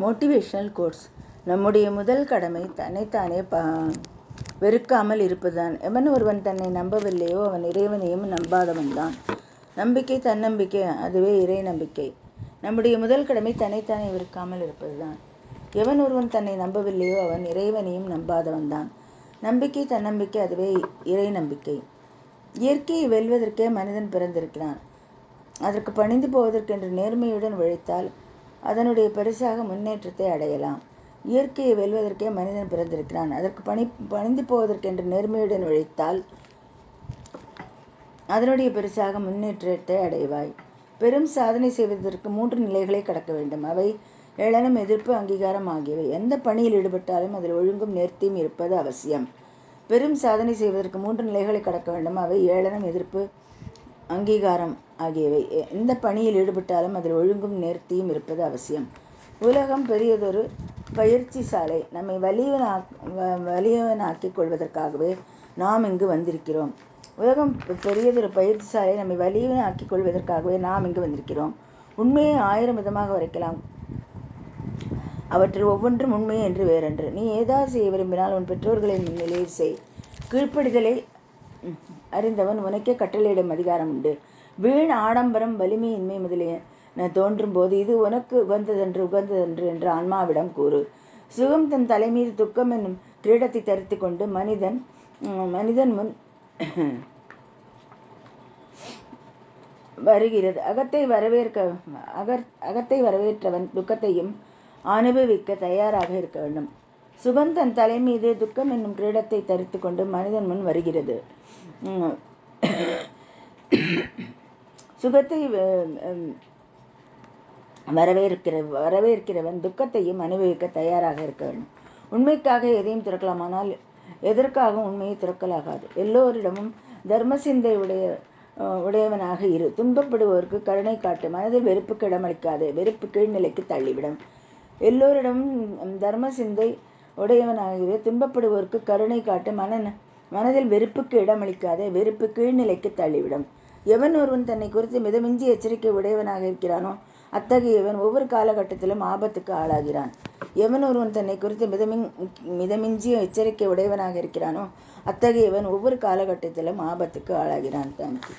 Motivational quotes. நம்முடைய முதல் கடமை தன்னைத்தானே வெறுக்காமல் இருப்பதுதான். எவன் ஒருவன் தன்னை நம்பவில்லையோ அவன் இறைவனையும் நம்பாதவன்தான். நம்பிக்கை, தன்னம்பிக்கை, அதுவே இறை நம்பிக்கை. நம்முடைய முதல் கடமை தன்னைத்தானே வெறுக்காமல் இருப்பதுதான். எவன் ஒருவன் தன்னை நம்பவில்லையோ அவன் இறைவனையும் நம்பாதவன்தான். நம்பிக்கை, தன்னம்பிக்கை, அதுவே இறை நம்பிக்கை. இயற்கையை வெல்வதற்கே மனிதன் பிறந்திருக்கிறான். அதற்கு பணிந்து போவதற்கென்று நேர்மையுடன் உழைத்தால் அதனுடைய பரிசாக முன்னேற்றத்தை அடையலாம். இயற்கையை வெல்வதற்கே மனிதன் பிறந்திருக்கிறான். அதற்கு பணிந்து போவதற்கென்று நேர்மையுடன் உழைத்தால் அதனுடைய பரிசாக முன்னேற்றத்தை அடைவாய். பெரும் சாதனை செய்வதற்கு 3 நிலைகளை கடக்க வேண்டும். அவை ஏளனம், எதிர்ப்பு, அங்கீகாரம் ஆகியவை. எந்த பணியில் ஈடுபட்டாலும் அதில் ஒழுங்கும் நேர்த்தியும் இருப்பது அவசியம். பெரும் சாதனை செய்வதற்கு 3 நிலைகளை கடக்க வேண்டும். அவை ஏளனம், எதிர்ப்பு, அங்கீகாரம் ஆகியவை. எந்த பணியில் ஈடுபட்டாலும் அதில் ஒழுங்கும் நேர்த்தியும் இருப்பது அவசியம். உலகம் பெரியதொரு பயிற்சி சாலை. நம்மை வலியவனாக்கிக் கொள்வதற்காகவே நாம் இங்கு வந்திருக்கிறோம். உலகம் பெரியதொரு பயிற்சி சாலை. நம்மை வலியவனாக்கிக் கொள்வதற்காகவே நாம் இங்கு வந்திருக்கிறோம். உண்மையை 1000 விதமாக உரைக்கலாம். அவற்றில் ஒவ்வொன்றும் உண்மை என்று வேறென்று. நீ ஏதாவது செய்ய விரும்பினால் உன் பெற்றோர்களின் முன்னிலையில் செய். கீழ்ப்படிதலை அறிந்தவன் உனக்கே கட்டளையிடும் அதிகாரம் உண்டு. வீண் ஆடம்பரம், வலிமையின்மை முதலிய தோன்றும் போது இது உனக்கு உகந்ததன்று என்று ஆன்மாவிடம் கூறு. சுகம் தன் தலைமீது துக்கம் என்னும் கிரீடத்தை தரித்து கொண்டு மனிதன் முன் வருகிறது. அகத்தை வரவேற்றவன் துக்கத்தையும் அனுபவிக்க தயாராக இருக்க வேண்டும். சுகம் தன் தலைமீது துக்கம் என்னும் கிரீடத்தை தரித்து கொண்டு மனிதன் முன் வருகிறது. சுகத்தை வரவேற்கிறவன் துக்கத்தையும் அனுபவிக்க தயாராக இருக்க வேண்டும். உண்மைக்காக எதையும் துறக்கலாம், ஆனால் எதற்காகவும் உண்மையை துறக்கலாகாது. எல்லோரிடமும் தர்ம சிந்தை உடையவனாக இரு. துன்பப்படுவோருக்கு கருணை காட்டு. மனதில் வெறுப்புக்கு இடமளிக்காதே. வெறுப்பு கீழ்நிலைக்கு தள்ளிவிடும். எல்லோரிடமும் தர்ம சிந்தை உடையவனாக இரு. துன்பப்படுவோருக்கு கருணை காட்டு. மனதில் வெறுப்புக்கு இடமளிக்காதே. வெறுப்பு கீழ்நிலைக்கு தள்ளிவிடும். எவன் ஒருவன் தன்னை குறித்து மிதமிஞ்சி எச்சரிக்கை உடையவனாக இருக்கிறானோ அத்தகையவன் ஒவ்வொரு காலகட்டத்திலும் ஆபத்துக்கு ஆளாகிறான். எவன் ஒருவன் தன்னை குறித்து மிதமிஞ்சி எச்சரிக்கை உடையவனாக இருக்கிறானோ அத்தகையவன் ஒவ்வொரு காலகட்டத்திலும் ஆபத்துக்கு ஆளாகிறான். தேங்க்யூ.